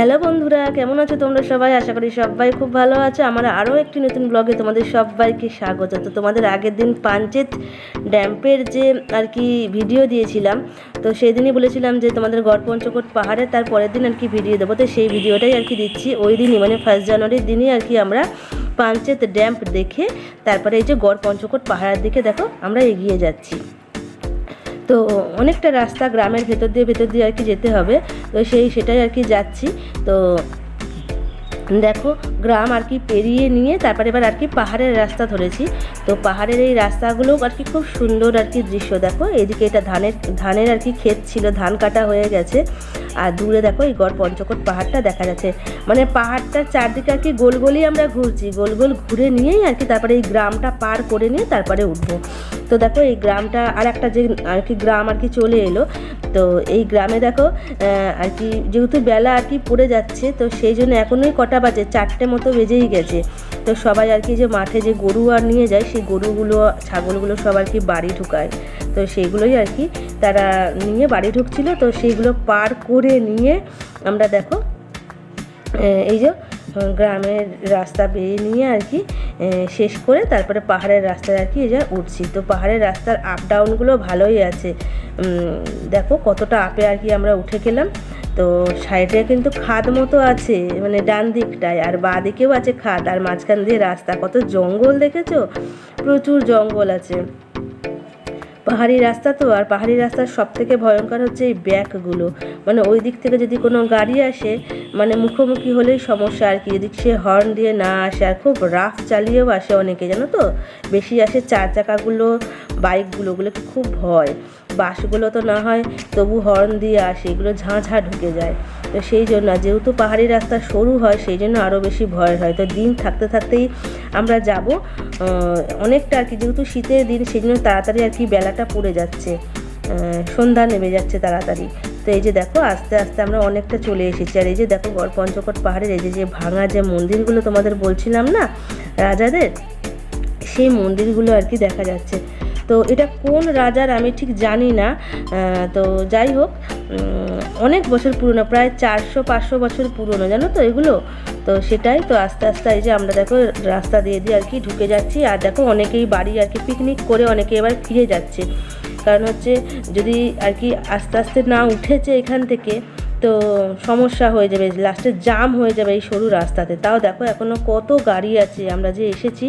Hello বন্ধুরা, কেমন আছো তোমরা সবাই? আশা করি সবাই খুব ভালো আছো। আমার আরও একটি নতুন ব্লগে তোমাদের সবাইকে স্বাগত। তো তোমাদের আগের দিন পাঞ্চেত ড্যাম্পের যে আর কি ভিডিও দিয়েছিলাম, তো সেই দিনই বলেছিলাম যে তোমাদের গড়পঞ্চকোট পাহাড়ে তার পরের দিন আর কি ভিডিও দেবো। তো সেই ভিডিওটাই আর কি দিচ্ছি। ওই দিনই মানে 1 জানুয়ারির দিনই আর কি আমরা পাঞ্চেত ড্যাম্প দেখে তারপরে এই যে গড়পঞ্চকোট পাহাড়ের দিকে দেখো আমরা এগিয়ে যাচ্ছি। তো অনেকটা রাস্তা গ্রামের ভেতর দিয়ে আর কি যেতে হবে। তো সেটাই আর কি যাচ্ছি। তো দেখো গ্রাম আর কি পেরিয়ে নিয়ে তারপরে এবার আর কি পাহাড়ের রাস্তা ধরেছি। তো পাহাড়ের এই রাস্তাগুলো আর কি খুব সুন্দর আর কি দৃশ্য। দেখো এইদিকে এটা ধানের আর কি ক্ষেত ছিল, ধান কাটা হয়ে গেছে। আর দূরে দেখো এই গড়পঞ্চকোট পাহাড়টা দেখা যাচ্ছে। মানে পাহাড়টার চারদিকে আর কি গোল গোলই আমরা ঘুরছি, গোল গোল ঘুরে নিয়েই আর কি তারপরে এই গ্রামটা পার করে নিয়ে তারপরে উঠবো। তো দেখো এই গ্রামটা আর একটা যে আর কি গ্রাম আর কি চলে এলো। তো এই গ্রামে দেখো আর কি যেহেতু বেলা আর কি পড়ে যাচ্ছে, তো সেই জন্য এখনই কটা বাজে, 4টে মতো বেজেই গেছে। তো সবাই আর কি যে মাঠে যে গরু আর নিয়ে যায়, সেই গরুগুলো ছাগলগুলো সব আর কি বাড়ি ঢুকায়। তো সেইগুলোই আর কি তারা নিয়ে বাড়ি ঢুকছিল। তো সেইগুলো পার করে নিয়ে আমরা দেখো এই যে গ্রামের রাস্তা বেয়ে নিয়ে আর কি শেষ করে তারপরে পাহাড়ের রাস্তায় আর কি এই যে উঠছি। তো পাহাড়ের রাস্তার আপ ডাউনগুলো ভালোই আছে। দেখো কতটা আপে আর কি আমরা উঠে গেলাম। তো সাইডে কিন্তু খাদ মতো আছে, মানে ডান দিকটায়, আর বাঁ দিকেও আছে খাদ, আর মাঝখান দিয়ে রাস্তা। কত জঙ্গল দেখেছো, প্রচুর জঙ্গল আছে। পাহাড়ি রাস্তা তো, আর পাহাড়ি রাস্তার সব থেকে ভয়ঙ্কর হচ্ছে এই ব্যাকগুলো। মানে ওই দিক থেকে যদি কোনো গাড়ি আসে, মানে মুখোমুখি হলেই সমস্যা আর কি, যদি সে হর্ন দিয়ে না আসে। আর খুব রাফ চালিয়েও আসে অনেকে, জানো তো, বেশি আসে 4 চাকাগুলো, বাইকগুলোকে খুব ভয়। বাসগুলো তো না হয় তবু হর্ন দিয়ে আসে, এগুলো ঝাঁ ঢুকে যায়। তো সেই জন্য যেহেতু পাহাড়ি রাস্তা সরু হয়, সেই জন্য আরও বেশি ভয় হয়। তো দিন থাকতে থাকতেই আমরা যাব অনেকটা আর কি, যেহেতু শীতের দিন সেই জন্য তাড়াতাড়ি আর কি বেলাটা পড়ে যাচ্ছে, সন্ধ্যা নেমে যাচ্ছে তাড়াতাড়ি। তো এই যে দেখো আস্তে আস্তে আমরা অনেকটা চলে এসেছি। আর এই যে দেখো গড়পঞ্চকোট পাহাড়ের এই যে ভাঙা যে মন্দিরগুলো তোমাদের বলছিলাম না রাজাদের, সেই মন্দিরগুলো আর কি দেখা যাচ্ছে। তো এটা কোন রাজার আমি ঠিক জানি না। তো যাই হোক, অনেক বছর পুরনো, প্রায় 400-500 বছর পুরনো, জানো তো এগুলো। তো সেটাই তো আস্তে আস্তে এই যে আমরা দেখো রাস্তা দিয়ে আর কি ঢুকে যাচ্ছি। আর দেখো অনেকেই বাড়ি আর কি পিকনিক করে অনেকে এবার ফিরে যাচ্ছে। কারণ হচ্ছে যদি আর কি আস্তে আস্তে না উঠেছে এখান থেকে, তো সমস্যা হয়ে যাবে, লাস্টে জাম হয়ে যাবে এই সরু রাস্তাতে। তাও দেখো এখনও কত গাড়ি আছে, আমরা যে এসেছি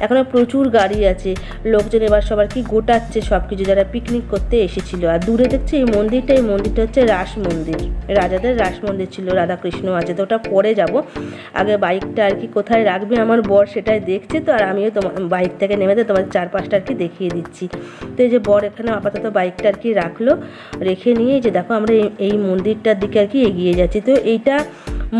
এখনও প্রচুর গাড়ি আছে। লোকজন এবার সবার কি গোটাচ্ছে সব কিছু, যারা পিকনিক করতে এসেছিল। আর দূরে দেখছে এই মন্দিরটা হচ্ছে রাস মন্দির, রাজাদের রাস মন্দির ছিল, রাধাকৃষ্ণ আছে। তো ওটা পরে যাব, আগে বাইকটা আর কি কোথায় রাখবে আমার বর সেটাই দেখছে। তো আর আমিও তোমার বাইক থেকে নেমে তোমার 4-5টা আর কি দেখিয়ে দিচ্ছি। তো এই যে বর এখানে আপাতত বাইকটা আর কি রাখলো, রেখে নিয়ে যে দেখো আমরা এই মন্দিরটার দিকে আর কি এগিয়ে যাচ্ছি। তো এইটা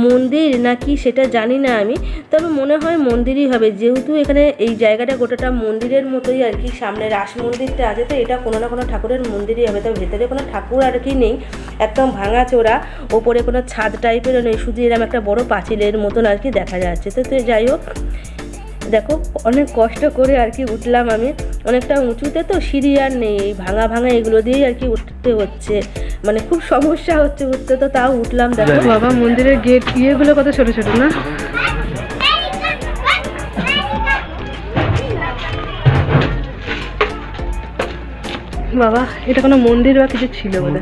মন্দির নাকি সেটা জানি না আমি, তবে মনে হয় মন্দিরই হবে, যেহেতু এখানে এই জায়গাটা গোটাটা মন্দিরের মতোই আর কি। সামনে রাস মন্দিরটা আছে, তো এটা কোনো না কোনো ঠাকুরের মন্দিরই হবে। তবে ভেতরে কোনো ঠাকুর আর কি নেই, একদম ভাঙা চোরা, ওপরে কোনো ছাদ টাইপেরও নেই, শুধু এরকম একটা বড় পাঁচিলের মতন আর কি দেখা যাচ্ছে। তো যাই হোক, দেখো অনেক কষ্ট করে আর কি উঠলাম আমি, অনেকটা উঁচুতে, তো সিঁড়ি আর নেই, এই ভাঙা এগুলো দিয়েই আর কি উঠতে হচ্ছে, মানে খুব সমস্যা হচ্ছে উঠতে। তো তাও উঠলাম। দেখো বাবা মন্দিরের গেট ইয়েগুলো কত ছোট ছোট না। বাবা এটা কোনো মন্দির বা কিছু ছিল বলে।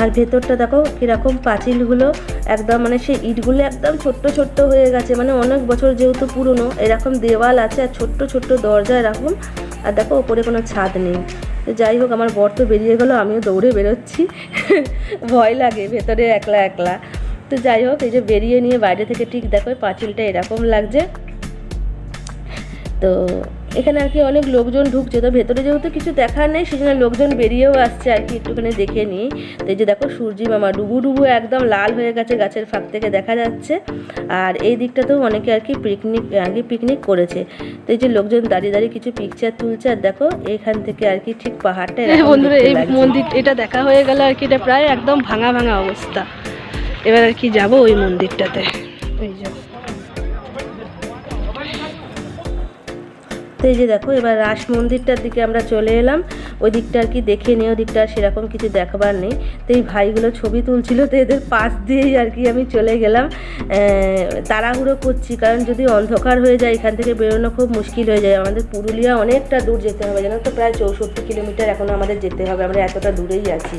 আর ভেতরটা দেখো কীরকম পাঁচিলগুলো একদম, মানে সেই ইটগুলো একদম ছোট্ট হয়ে গেছে, মানে অনেক বছর যেহেতু পুরনো। এরকম দেওয়াল আছে আর ছোট্ট দরজা এরকম। আর দেখো ওপরে কোনো ছাদ নেই। তো যাই হোক, আমার বর তো বেরিয়ে গেলো, আমিও দৌড়ে বেরোচ্ছি, ভয় লাগে ভেতরে একলা। তো যাই হোক, এই যে বেরিয়ে নিয়ে বাইরে থেকে ঠিক দেখো পাঁচিলটা এরকম লাগছে। তো এখানে আর কি অনেক লোকজন ঢুকছে। তো ভেতরে যেহেতু কিছু দেখার নেই, সেই জন্য লোকজন বেরিয়েও আসছে আর কি একটুখানি দেখে নিই। তো এই যে দেখো সূর্যি মামা ডুবু একদম লাল হয়ে গেছে, গাছের ফাঁক থেকে দেখা যাচ্ছে। আর এই দিকটাতেও অনেকে আর কি পিকনিক করেছে। তো এই যে লোকজন দাঁড়িয়ে কিছু পিকচার তুলছে। আর দেখো এখান থেকে আর কি ঠিক পাহাড়টা, বন্ধুরা এই মন্দির এটা দেখা হয়ে গেল আর কি, এটা প্রায় একদম ভাঙা অবস্থা। এবার আর কি যাবো ওই মন্দিরটাতে। এই যে তো এই যে দেখো এবার রাস মন্দিরটার দিকে আমরা চলে এলাম। ওই দিকটা আর কি দেখে নিয়ে, ওই দিকটা আর সেরকম কিছু দেখাবার নেই। তো এই ভাইগুলো ছবি তুলছিল, তো এদের পাশ দিয়েই আর কি আমি চলে গেলাম। তাড়াহুড়ো করছি, কারণ যদি অন্ধকার হয়ে যায় এখান থেকে বেরোনো খুব মুশকিল হয়ে যায়। আমাদের পুরুলিয়া অনেকটা দূর যেতে হবে, জানো তো, প্রায় 64 কিলোমিটার এখনও আমাদের যেতে হবে। আমরা এতটা দূরেই আছি,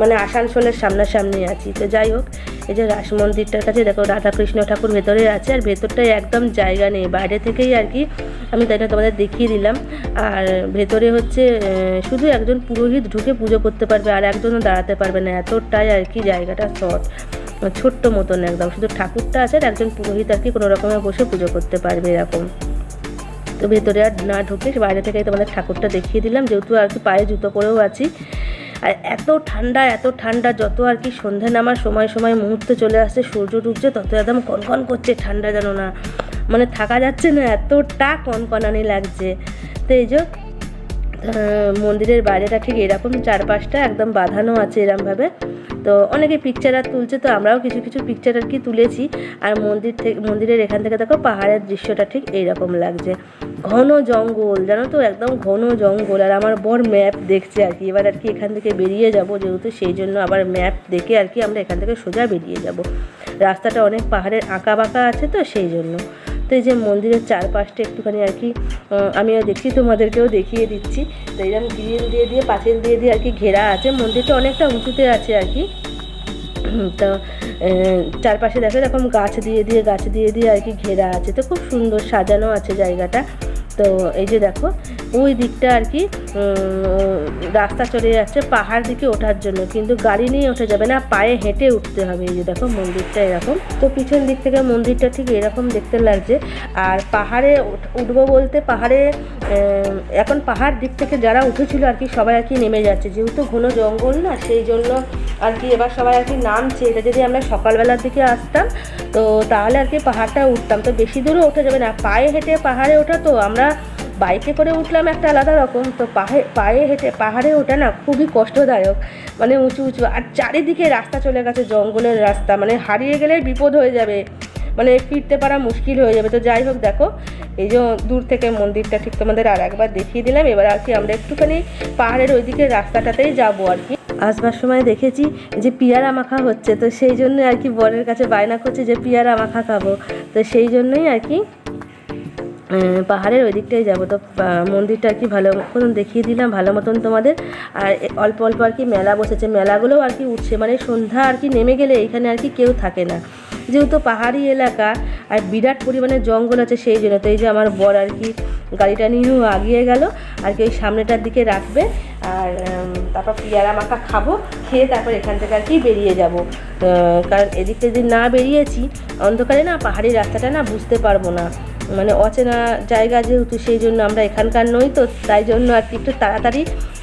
মানে আসানসোলের সামনাসামনি আছি। তো যাই হোক, এই যে রাস মন্দিরটার কাছে দেখো রাধাকৃষ্ণ ঠাকুর ভেতরে আছে, আর ভেতরটায় একদম জায়গা নেই, বাইরে থেকেই আর কি আমি তাই না তোমাদের দেখিয়ে দিলাম। আর ভেতরে হচ্ছে শুধু একজন পুরোহিত ঢুকে পুজো করতে পারবে, আর একজনও দাঁড়াতে পারবে না, এতটাই আর কি জায়গাটা শর্ট, ছোট্ট মতন একদম। শুধু ঠাকুরটা আছে আর একজন পুরোহিত আর কি কোনো রকমে বসে পুজো করতে পারবে এরকম। তো ভেতরে আর না ঢুকে বাইরে থেকেই তোমাদের ঠাকুরটা দেখিয়ে দিলাম, যেহেতু আর কি পায়ে জুতো পরেও আছি। আর এত ঠান্ডা, যত আর কি সন্ধ্যে নামার সময় মুহূর্তে চলে আসছে, সূর্য ডুবছে, তত একদম কনকন করছে ঠান্ডা, জানো না, মানে থাকা যাচ্ছে না, এতটা কনকনানি লাগছে। তো এই যে মন্দিরের বাইরেটা ঠিক এরকম, চারপাশটা একদম বাঁধানো আছে এরমভাবে। তো অনেকে পিকচার আর তুলছে, তো আমরাও কিছু কিছু পিকচার আর কি তুলেছি। আর মন্দিরের এখান থেকে দেখো পাহাড়ের দৃশ্যটা ঠিক এইরকম লাগছে, ঘন জঙ্গল, জানো তো, একদম ঘন জঙ্গল। আর আমার বর ম্যাপ দেখছে আর কি, এবার আর কি এখান থেকে বেরিয়ে যাব, যেহেতু সেই জন্য আবার ম্যাপ দেখে আর কি আমরা এখান থেকে সোজা বেরিয়ে যাব। রাস্তাটা অনেক পাহাড়ের আঁকা বাঁকা আছে, তো সেই জন্য। তো এই যে মন্দিরের চারপাশটা একটুখানি আর কি আমিও দেখছি, তোমাদেরকেও দেখিয়ে দিচ্ছি। তো এরকম গ্রিল দিয়ে পাঁচিল দিয়ে আর কি ঘেরা আছে, মন্দিরটা অনেকটা উঁচুতে আছে আর কি। তো চারপাশে দেখো এরকম গাছ দিয়ে আর কি ঘেরা আছে, তো খুব সুন্দর সাজানো আছে জায়গাটা। তো এই যে দেখো ওই দিকটা আর কি রাস্তা চলে যাচ্ছে পাহাড় দিকে ওঠার জন্য, কিন্তু গাড়ি নিয়ে ওঠা যাবে না, পায়ে হেঁটে উঠতে হবে। এই যে দেখো মন্দিরটা এরকম, তো পিছন দিক থেকে মন্দিরটা ঠিক এরকম দেখতে লাগছে। আর পাহাড়ে উঠবো বলতে, পাহাড়ে এখন পাহাড় দিক থেকে যারা উঠেছিল আর কি সবাই আর কি নেমে যাচ্ছে, যেহেতু ঘন জঙ্গল না, সেই জন্য আর কি এবার সবাই আর কি নামছে। এটা যদি আমরা সকালবেলার দিকে আসতাম তো তাহলে আর কি পাহাড়টা উঠতাম, তো বেশি দূরে ওঠা যাবে না, পায়ে হেঁটে পাহাড়ে ওঠা। তো আমরা বাইকে করে উঠলাম একটা আলাদা রকম, তো পায়ে হেঁটে পাহাড়ে ওঠা না খুবই কষ্টদায়ক, মানে উঁচু, আর চারিদিকে রাস্তা চলে গেছে, জঙ্গলের রাস্তা, মানে হারিয়ে গেলে বিপদ হয়ে যাবে, মানে ফিরতে পারা মুশকিল হয়ে যাবে। তো যাই হোক দেখো এই যে দূর থেকে মন্দিরটা ঠিক তোমাদের আর একবার দেখিয়ে দিলাম। এবার আর কি আমরা একটুখানি পাহাড়ের ওইদিকে রাস্তাটাতেই যাবো আর কি। আসবার সময় দেখেছি যে পেয়ারা মাখা হচ্ছে, তো সেই জন্য আর কি বরের কাছে বায়না করছে যে পেয়ারা মাখা খাবো, তো সেই জন্যই আর কি পাহাড়ের ওই দিকটাই যাবো। তো মন্দিরটা আর কি ভালো মতন দেখিয়ে দিলাম ভালো মতন তোমাদের। আর অল্প অল্প আর কি মেলা বসেছে, মেলাগুলোও আর কি উঠছে, মানে সন্ধ্যা আর কি নেমে গেলে এখানে আর কি কেউ থাকে না, যেহেতু পাহাড়ি এলাকা আর বিরাট পরিমাণে জঙ্গল আছে, সেই জন্য। তো এই যে আমার বর আর কি গাড়িটা নিয়েও আগিয়ে গেল আর কি ওই সামনেটার দিকে রাখবে, আর তারপর পেয়ারা মাখা খাবো, খেয়ে তারপর এখান থেকে আর কি বেরিয়ে যাব। কারণ এদিকে যদি না বেরিয়েছি অন্ধকারে না পাহাড়ি রাস্তাটা না বুঝতে পারবো না, মানে অচেনা জায়গা যেহেতু, সেই জন্য আমরা এখানকার নই, তো তাই জন্য আর কি একটু তাড়াতাড়ি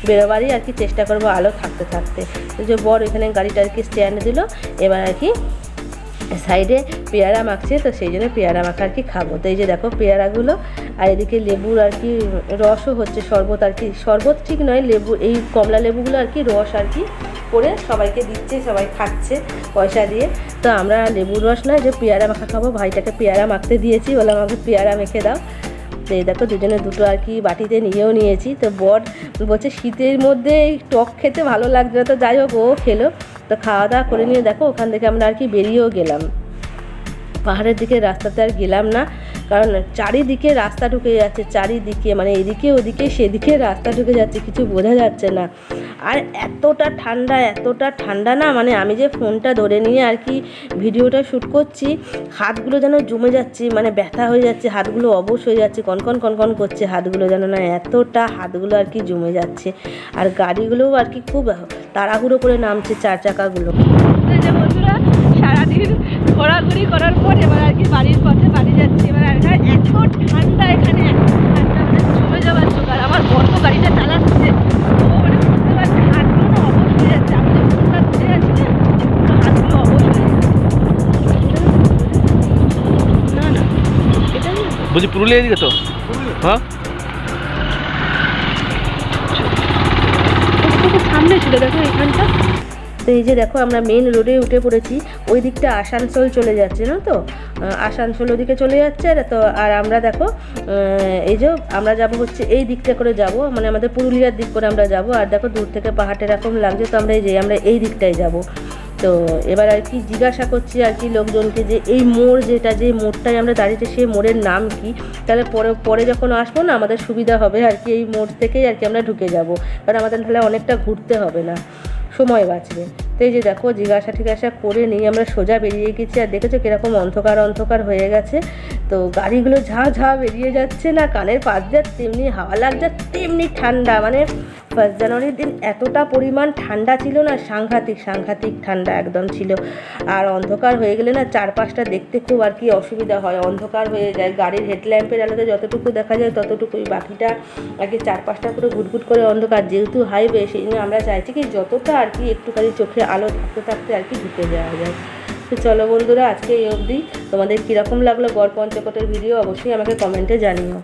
বেরোবারই আর কি চেষ্টা করবো আলো থাকতে থাকতে। তো যে বর এখানে গাড়িটা আর কি স্ট্যান্ডে দিল, এবার আর কি সাইডে পেয়ারা মাখছে, তো সেই জন্য পেয়ারা মাখা আর কি খাবো। তো এই যে দেখো পেয়ারাগুলো, আর এদিকে লেবুর আর কি রসও হচ্ছে, শরবত আর কি, শরবত ঠিক নয়, লেবু, এই কমলা লেবুগুলো আর কি রস আর কি করে সবাইকে দিচ্ছে, সবাই খাচ্ছে পয়সা দিয়ে। তো আমরা লেবুর রস নয়, যে পেয়ারা মাখা খাবো, ভাইটাকে পেয়ারা মাখতে দিয়েছি, বলে আমাকে পেয়ারা মেখে দাও। তো এই দেখো দুজনে দুটো আর কি বাটিতে নিয়েও নিয়েছি। তো বর বলছে শীতের মধ্যে টক খেতে ভালো লাগছে, তো যাই হোক ও খেলো। তো খাওয়া দাওয়া করে নিয়ে দেখো ওখান থেকে আমরা আর কি বেরিয়েও গেলাম, পাহাড়ের দিকে রাস্তাতে আর গেলাম না, কারণ চারিদিকে রাস্তা ঢুকে যাচ্ছে, চারিদিকে মানে এদিকে ওদিকে সেদিকে রাস্তা ঢুকে যাচ্ছে, কিছু বোঝা যাচ্ছে না। আর এতটা ঠান্ডা না, মানে আমি যে ফোনটা ধরে নিয়ে আর কি ভিডিওটা শ্যুট করছি, হাতগুলো যেন জমে যাচ্ছে, মানে ব্যথা হয়ে যাচ্ছে, হাতগুলো অবশ হয়ে যাচ্ছে, কনকন করছে হাতগুলো, যেন না এতটা হাতগুলো আর কি জমে যাচ্ছে। আর গাড়িগুলোও আর কি খুব তাড়াহুড়ো করে নামছে, চার চাকাগুলো। বন্ধুরা সারাদিন ঘোরাঘুরি করার পর এবার আর কি বাড়ির পথে বাড়ি যাচ্ছি। এবার আর এত ঠান্ডা, এখানে এত ঠান্ডা, মানে জমে যাওয়ার জোগাড়। আমার বড় গাড়িটা চালাচ্ছে, ও মানে বুঝতে পারছে হাতগুলো না অবশ হয়ে যাচ্ছে, আমি যে ফোনটা ধরে আছি না, হাতগুলো অবশ হয়ে যাচ্ছে। না না এটা বলছি পুরুলিয়া দিকে তো, হ্যাঁ সামনে ছিল দেখো এখানটা। তো এই যে দেখো আমরা মেন রোডে উঠে পড়েছি, ওই দিকটা আসানসোল চলে যাচ্ছে না তো, আসানসোল ওদিকে চলে যাচ্ছে। আর আমরা দেখো এই যে আমরা যাব হচ্ছে এই দিকটা করে যাব, মানে আমাদের পুরুলিয়ার দিক করে আমরা যাব। আর দেখো দূর থেকে পাহাড়টা এরকম লাগছে, তো আমরা এই দিকটায় যাব। তো এবার আর কি জিজ্ঞাসা করছি আর কি লোকজনকে যে এই মোড় যে মোড়টায় আমরা দাঁড়িয়েছি সেই মোড়ের নাম কি, তাহলে পরে যখন আসবো না আমাদের সুবিধা হবে আর কি, এই মোড় থেকেই আর কি আমরা ঢুকে যাব, কারণ আমাদের তাহলে অনেকটা ঘুরতে হবে না, সময় বাঁচবে। তো এই যে দেখো জিজ্ঞাসা করে নিই আমরা সোজা বেরিয়ে গেছি। আর দেখেছো কীরকম অন্ধকার হয়ে গেছে, তো গাড়িগুলো ঝা বেরিয়ে যাচ্ছে না, কানের পাশ দিয়ে তেমনি হাওয়া লাগছে তেমনি ঠান্ডা, মানে 1 জানুয়ারির দিন এতটা পরিমাণ ঠান্ডা ছিল না, সাংঘাতিক ঠান্ডা একদম ছিল। আর অন্ধকার হয়ে গেলে না চারপাশটা দেখতে খুব আর কি অসুবিধা হয়, অন্ধকার হয়ে যায়, গাড়ির হেডল্যাম্পের আলোতে যতটুকু দেখা যায় ততটুকুই, বাকিটা আর কি চারপাশটা পুরো ঘুটঘুট করে অন্ধকার। যেহেতু হাইওয়ে, সেই জন্য আমরা চাইছি কি যতটা আর কি একটুখানি চোখে আলো থাকতে আর কি ঢুকে যাওয়া যায়। তো চলো বন্ধুরা, আজকে এই অবধি। তোমাদের কীরকম লাগলো গড় পঞ্চকোটের ভিডিও অবশ্যই আমাকে কমেন্টে জানিও।